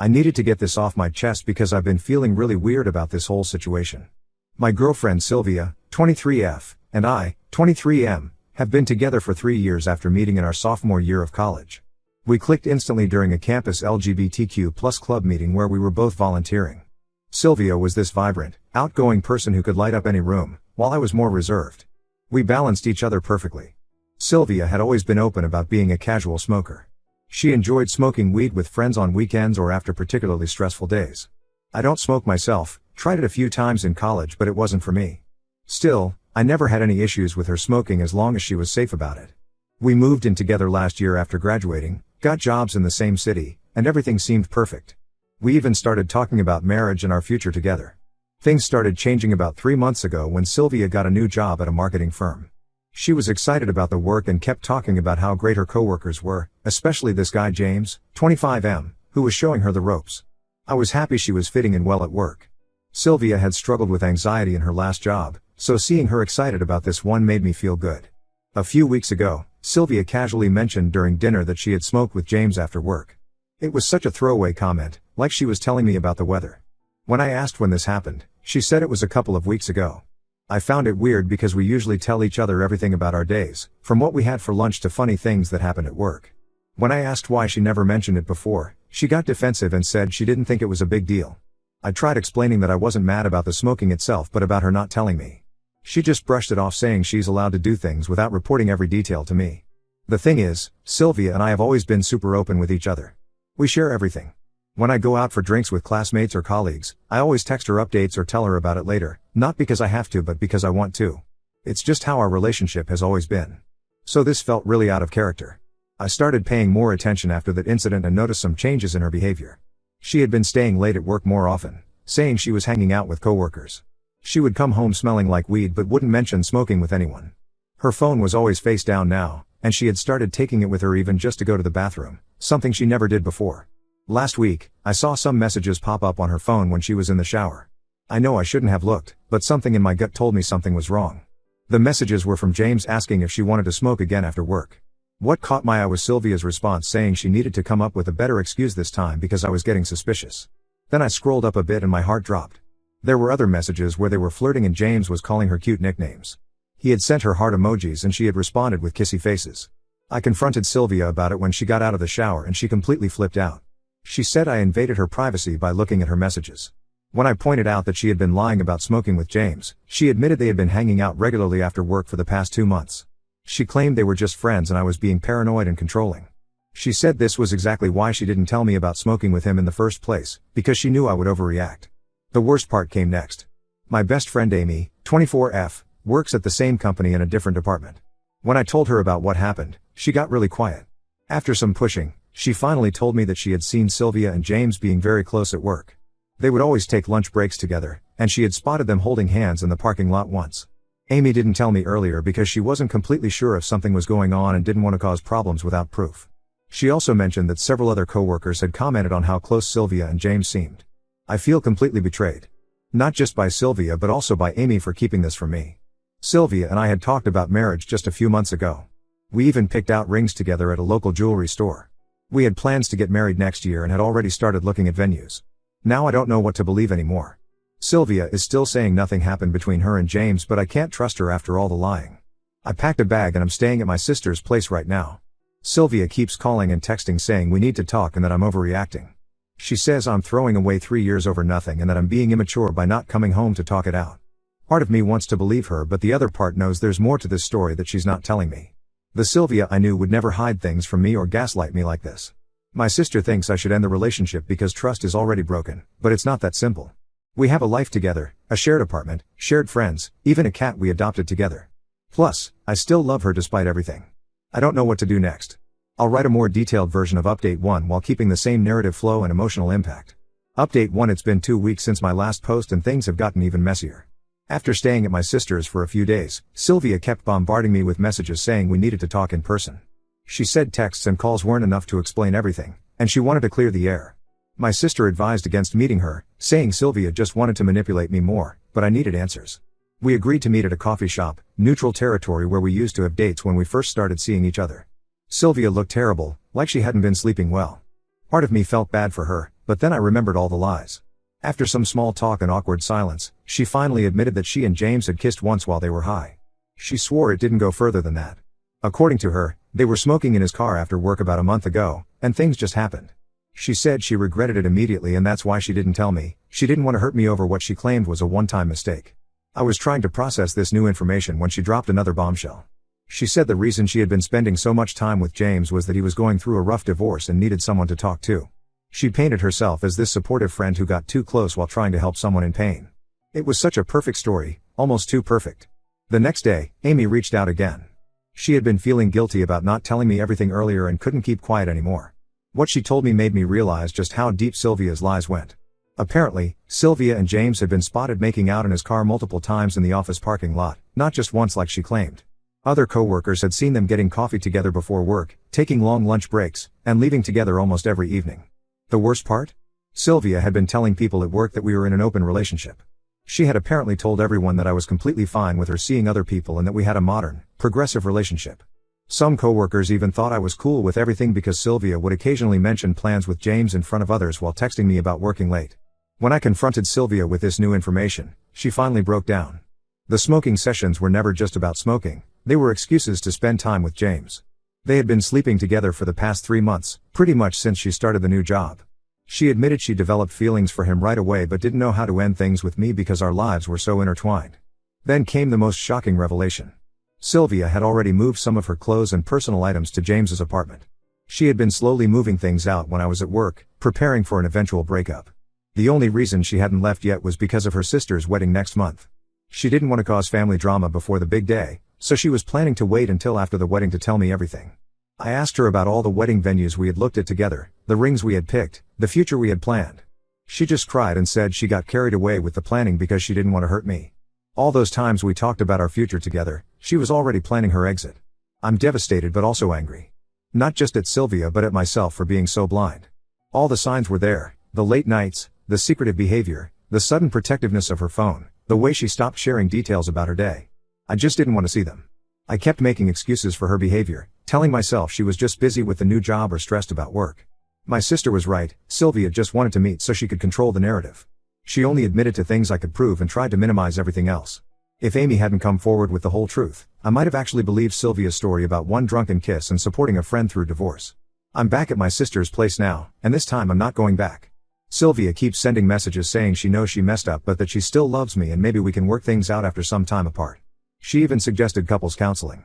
I needed to get this off my chest because I've been feeling really weird about this whole situation. My girlfriend Sylvia, 23F, and I, 23M, have been together for 3 years after meeting in our sophomore year of college. We clicked instantly during a campus LGBTQ+ club meeting where we were both volunteering. Sylvia was this vibrant, outgoing person who could light up any room, while I was more reserved. We balanced each other perfectly. Sylvia had always been open about being a casual smoker. She enjoyed smoking weed with friends on weekends or after particularly stressful days. I don't smoke myself, tried it a few times in college but it wasn't for me. Still, I never had any issues with her smoking as long as she was safe about it. We moved in together last year after graduating, got jobs in the same city, and everything seemed perfect. We even started talking about marriage and our future together. Things started changing about 3 months ago when Sylvia got a new job at a marketing firm. She was excited about the work and kept talking about how great her coworkers were, especially this guy James, 25M, who was showing her the ropes. I was happy she was fitting in well at work. Sylvia had struggled with anxiety in her last job, so seeing her excited about this one made me feel good. A few weeks ago, Sylvia casually mentioned during dinner that she had smoked with James after work. It was such a throwaway comment, like she was telling me about the weather. When I asked when this happened, she said it was a couple of weeks ago. I found it weird because we usually tell each other everything about our days, from what we had for lunch to funny things that happened at work. When I asked why she never mentioned it before, she got defensive and said she didn't think it was a big deal. I tried explaining that I wasn't mad about the smoking itself but about her not telling me. She just brushed it off saying she's allowed to do things without reporting every detail to me. The thing is, Sylvia and I have always been super open with each other. We share everything. When I go out for drinks with classmates or colleagues, I always text her updates or tell her about it later, not because I have to but because I want to. It's just how our relationship has always been. So this felt really out of character. I started paying more attention after that incident and noticed some changes in her behavior. She had been staying late at work more often, saying she was hanging out with coworkers. She would come home smelling like weed but wouldn't mention smoking with anyone. Her phone was always face down now, and she had started taking it with her even just to go to the bathroom, something she never did before. Last week, I saw some messages pop up on her phone when she was in the shower. I know I shouldn't have looked, but something in my gut told me something was wrong. The messages were from James asking if she wanted to smoke again after work. What caught my eye was Sylvia's response saying she needed to come up with a better excuse this time because I was getting suspicious. Then I scrolled up a bit and my heart dropped. There were other messages where they were flirting and James was calling her cute nicknames. He had sent her heart emojis and she had responded with kissy faces. I confronted Sylvia about it when she got out of the shower and she completely flipped out. She said I invaded her privacy by looking at her messages. When I pointed out that she had been lying about smoking with James, she admitted they had been hanging out regularly after work for the past 2 months. She claimed they were just friends and I was being paranoid and controlling. She said this was exactly why she didn't tell me about smoking with him in the first place, because she knew I would overreact. The worst part came next. My best friend Amy, 24F, works at the same company in a different department. When I told her about what happened, she got really quiet. After some pushing, she finally told me that she had seen Sylvia and James being very close at work. They would always take lunch breaks together, and she had spotted them holding hands in the parking lot once. Amy didn't tell me earlier because she wasn't completely sure if something was going on and didn't want to cause problems without proof. She also mentioned that several other coworkers had commented on how close Sylvia and James seemed. I feel completely betrayed. Not just by Sylvia but also by Amy for keeping this from me. Sylvia and I had talked about marriage just a few months ago. We even picked out rings together at a local jewelry store. We had plans to get married next year and had already started looking at venues. Now I don't know what to believe anymore. Sylvia is still saying nothing happened between her and James but I can't trust her after all the lying. I packed a bag and I'm staying at my sister's place right now. Sylvia keeps calling and texting saying we need to talk and that I'm overreacting. She says I'm throwing away 3 years over nothing and that I'm being immature by not coming home to talk it out. Part of me wants to believe her but the other part knows there's more to this story that she's not telling me. The Sylvia I knew would never hide things from me or gaslight me like this. My sister thinks I should end the relationship because trust is already broken, but it's not that simple. We have a life together, a shared apartment, shared friends, even a cat we adopted together. Plus, I still love her despite everything. I don't know what to do next. I'll write a more detailed version of Update 1 while keeping the same narrative flow and emotional impact. Update 1. It's been 2 weeks since my last post and things have gotten even messier. After staying at my sister's for a few days, Sylvia kept bombarding me with messages saying we needed to talk in person. She said texts and calls weren't enough to explain everything, and she wanted to clear the air. My sister advised against meeting her, saying Sylvia just wanted to manipulate me more, but I needed answers. We agreed to meet at a coffee shop, neutral territory where we used to have dates when we first started seeing each other. Sylvia looked terrible, like she hadn't been sleeping well. Part of me felt bad for her, But then I remembered all the lies. After some small talk and awkward silence, she finally admitted that she and James had kissed once while they were high. She swore it didn't go further than that. According to her, they were smoking in his car after work about a month ago, and things just happened. She said she regretted it immediately and that's why she didn't tell me. She didn't want to hurt me over what she claimed was a one-time mistake. I was trying to process this new information when she dropped another bombshell. She said the reason she had been spending so much time with James was that he was going through a rough divorce and needed someone to talk to. She painted herself as this supportive friend who got too close while trying to help someone in pain. It was such a perfect story, almost too perfect. The next day, Amy reached out again. She had been feeling guilty about not telling me everything earlier and couldn't keep quiet anymore. What she told me made me realize just how deep Sylvia's lies went. Apparently, Sylvia and James had been spotted making out in his car multiple times in the office parking lot, not just once like she claimed. Other coworkers had seen them getting coffee together before work, taking long lunch breaks, and leaving together almost every evening. The worst part? Sylvia had been telling people at work that we were in an open relationship. She had apparently told everyone that I was completely fine with her seeing other people and that we had a modern, progressive relationship. Some coworkers even thought I was cool with everything because Sylvia would occasionally mention plans with James in front of others while texting me about working late. When I confronted Sylvia with this new information, she finally broke down. The smoking sessions were never just about smoking, they were excuses to spend time with James. They had been sleeping together for the past 3 months, pretty much since she started the new job. She admitted she developed feelings for him right away but didn't know how to end things with me because our lives were so intertwined. Then came the most shocking revelation. Sylvia had already moved some of her clothes and personal items to James's apartment. She had been slowly moving things out when I was at work, preparing for an eventual breakup. The only reason she hadn't left yet was because of her sister's wedding next month. She didn't want to cause family drama before the big day, so she was planning to wait until after the wedding to tell me everything. I asked her about all the wedding venues we had looked at together, the rings we had picked, the future we had planned. She just cried and said she got carried away with the planning because she didn't want to hurt me. All those times we talked about our future together, she was already planning her exit. I'm devastated but also angry. Not just at Sylvia but at myself for being so blind. All the signs were there, the late nights, the secretive behavior, the sudden protectiveness of her phone, the way she stopped sharing details about her day. I just didn't want to see them. I kept making excuses for her behavior, telling myself she was just busy with the new job or stressed about work. My sister was right, Sylvia just wanted to meet so she could control the narrative. She only admitted to things I could prove and tried to minimize everything else. If Amy hadn't come forward with the whole truth, I might have actually believed Sylvia's story about one drunken kiss and supporting a friend through divorce. I'm back at my sister's place now, and this time I'm not going back. Sylvia keeps sending messages saying she knows she messed up but that she still loves me and maybe we can work things out after some time apart. She even suggested couples counseling.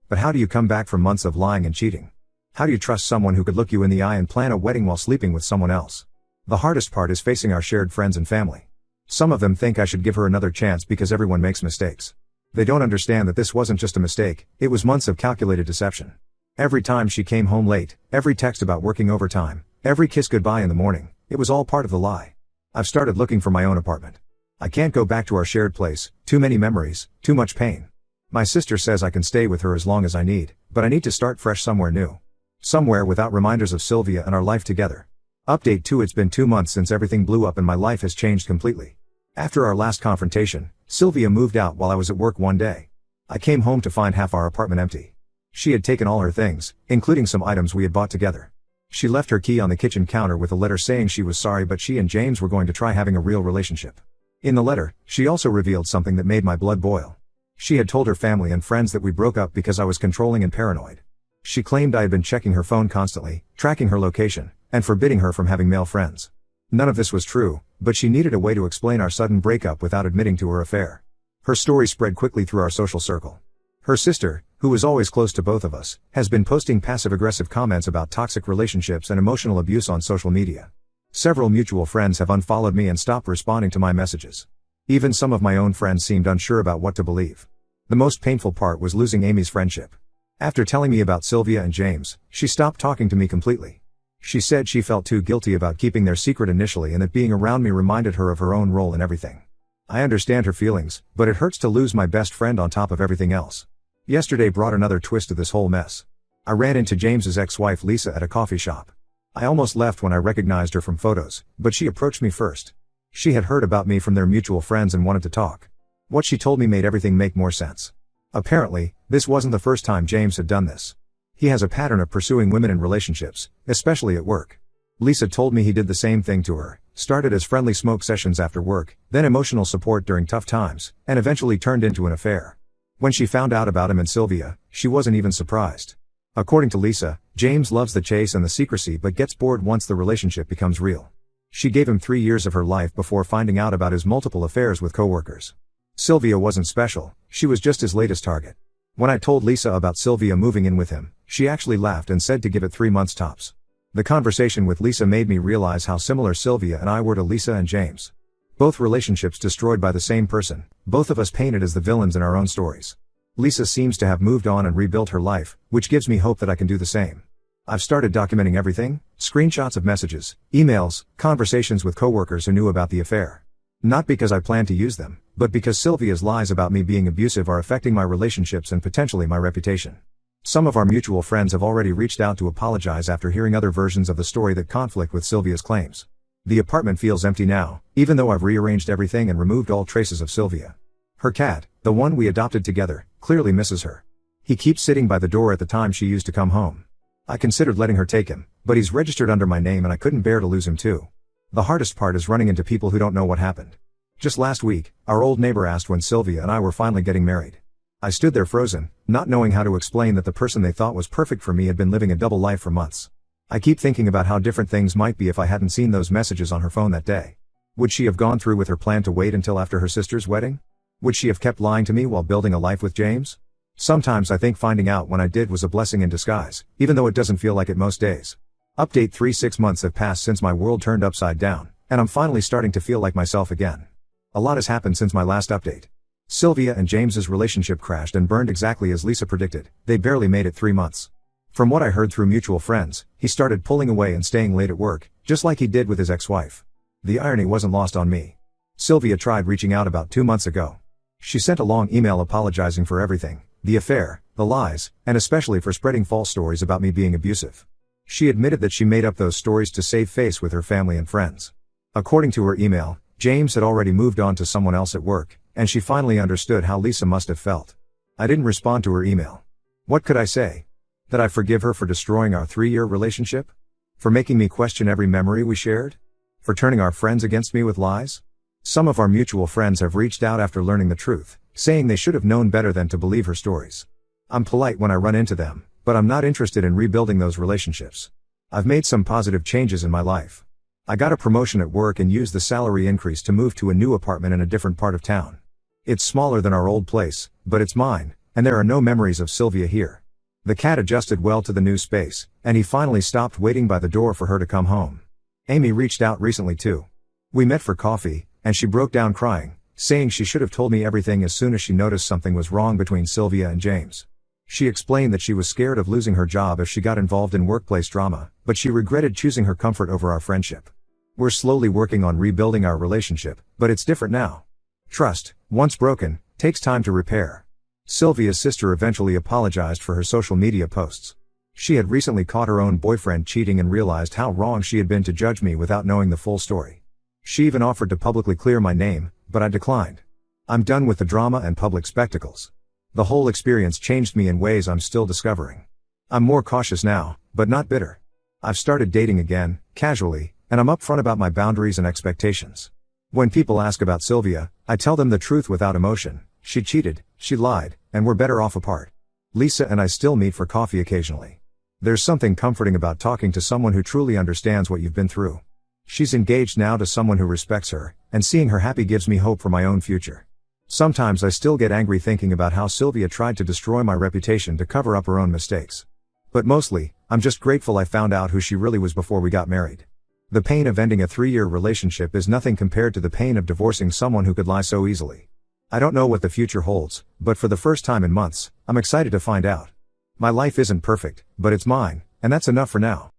But how do you come back from months of lying and cheating? How do you trust someone who could look you in the eye and plan a wedding while sleeping with someone else? The hardest part is facing our shared friends and family. Some of them think I should give her another chance because everyone makes mistakes. They don't understand that this wasn't just a mistake, it was months of calculated deception. Every time she came home late, every text about working overtime, every kiss goodbye in the morning, it was all part of the lie. I've started looking for my own apartment. I can't go back to our shared place, too many memories, too much pain. My sister says I can stay with her as long as I need, but I need to start fresh somewhere new. Somewhere without reminders of Sylvia and our life together. Update 2: It's been 2 months since everything blew up and my life has changed completely. After our last confrontation, Sylvia moved out while I was at work one day. I came home to find half our apartment empty. She had taken all her things, including some items we had bought together. She left her key on the kitchen counter with a letter saying she was sorry but she and James were going to try having a real relationship. In the letter, she also revealed something that made my blood boil. She had told her family and friends that we broke up because I was controlling and paranoid. She claimed I had been checking her phone constantly, tracking her location, and forbidding her from having male friends. None of this was true, but she needed a way to explain our sudden breakup without admitting to her affair. Her story spread quickly through our social circle. Her sister, who was always close to both of us, has been posting passive-aggressive comments about toxic relationships and emotional abuse on social media. Several mutual friends have unfollowed me and stopped responding to my messages. Even some of my own friends seemed unsure about what to believe. The most painful part was losing Amy's friendship. After telling me about Sylvia and James, she stopped talking to me completely. She said she felt too guilty about keeping their secret initially and that being around me reminded her of her own role in everything. I understand her feelings, but it hurts to lose my best friend on top of everything else. Yesterday brought another twist to this whole mess. I ran into James's ex-wife Lisa at a coffee shop. I almost left when I recognized her from photos, but she approached me first. She had heard about me from their mutual friends and wanted to talk. What she told me made everything make more sense. Apparently, this wasn't the first time James had done this. He has a pattern of pursuing women in relationships, especially at work. Lisa told me he did the same thing to her, started as friendly smoke sessions after work, then emotional support during tough times, and eventually turned into an affair. When she found out about him and Sylvia, she wasn't even surprised. According to Lisa, James loves the chase and the secrecy but gets bored once the relationship becomes real. She gave him 3 years of her life before finding out about his multiple affairs with coworkers. Sylvia wasn't special, she was just his latest target. When I told Lisa about Sylvia moving in with him, she actually laughed and said to give it 3 months tops. The conversation with Lisa made me realize how similar Sylvia and I were to Lisa and James. Both relationships destroyed by the same person, both of us painted as the villains in our own stories. Lisa seems to have moved on and rebuilt her life, which gives me hope that I can do the same. I've started documenting everything, screenshots of messages, emails, conversations with coworkers who knew about the affair. Not because I plan to use them, but because Sylvia's lies about me being abusive are affecting my relationships and potentially my reputation. Some of our mutual friends have already reached out to apologize after hearing other versions of the story that conflict with Sylvia's claims. The apartment feels empty now, even though I've rearranged everything and removed all traces of Sylvia. Her cat, the one we adopted together, clearly misses her. He keeps sitting by the door at the time she used to come home. I considered letting her take him, but he's registered under my name and I couldn't bear to lose him too. The hardest part is running into people who don't know what happened. Just last week, our old neighbor asked when Sylvia and I were finally getting married. I stood there frozen, not knowing how to explain that the person they thought was perfect for me had been living a double life for months. I keep thinking about how different things might be if I hadn't seen those messages on her phone that day. Would she have gone through with her plan to wait until after her sister's wedding? Would she have kept lying to me while building a life with James? Sometimes I think finding out when I did was a blessing in disguise, even though it doesn't feel like it most days. Update 6 months have passed since my world turned upside down, and I'm finally starting to feel like myself again. A lot has happened since my last update. Sylvia and James's relationship crashed and burned exactly as Lisa predicted. They barely made it 3 months. From what I heard through mutual friends, he started pulling away and staying late at work, just like he did with his ex-wife. The irony wasn't lost on me. Sylvia tried reaching out about 2 months ago. She sent a long email apologizing for everything, the affair, the lies, and especially for spreading false stories about me being abusive. She admitted that she made up those stories to save face with her family and friends. According to her email, James had already moved on to someone else at work, and she finally understood how Lisa must have felt. I didn't respond to her email. What could I say? That I forgive her for destroying our 3-year relationship? For making me question every memory we shared? For turning our friends against me with lies? Some of our mutual friends have reached out after learning the truth, saying they should have known better than to believe her stories. I'm polite when I run into them, but I'm not interested in rebuilding those relationships. I've made some positive changes in my life. I got a promotion at work and used the salary increase to move to a new apartment in a different part of town. It's smaller than our old place, but it's mine, and there are no memories of Sylvia here. The cat adjusted well to the new space, and he finally stopped waiting by the door for her to come home. Amy reached out recently too. We met for coffee, and she broke down crying, saying she should have told me everything as soon as she noticed something was wrong between Sylvia and James. She explained that she was scared of losing her job if she got involved in workplace drama, but she regretted choosing her comfort over our friendship. We're slowly working on rebuilding our relationship, but it's different now. Trust, once broken, takes time to repair. Sylvia's sister eventually apologized for her social media posts. She had recently caught her own boyfriend cheating and realized how wrong she had been to judge me without knowing the full story. She even offered to publicly clear my name, but I declined. I'm done with the drama and public spectacles. The whole experience changed me in ways I'm still discovering. I'm more cautious now, but not bitter. I've started dating again, casually, and I'm upfront about my boundaries and expectations. When people ask about Sylvia, I tell them the truth without emotion. She cheated, she lied, and we're better off apart. Lisa and I still meet for coffee occasionally. There's something comforting about talking to someone who truly understands what you've been through. She's engaged now to someone who respects her, and seeing her happy gives me hope for my own future. Sometimes I still get angry thinking about how Sylvia tried to destroy my reputation to cover up her own mistakes. But mostly, I'm just grateful I found out who she really was before we got married. The pain of ending a 3-year relationship is nothing compared to the pain of divorcing someone who could lie so easily. I don't know what the future holds, but for the first time in months, I'm excited to find out. My life isn't perfect, but it's mine, and that's enough for now.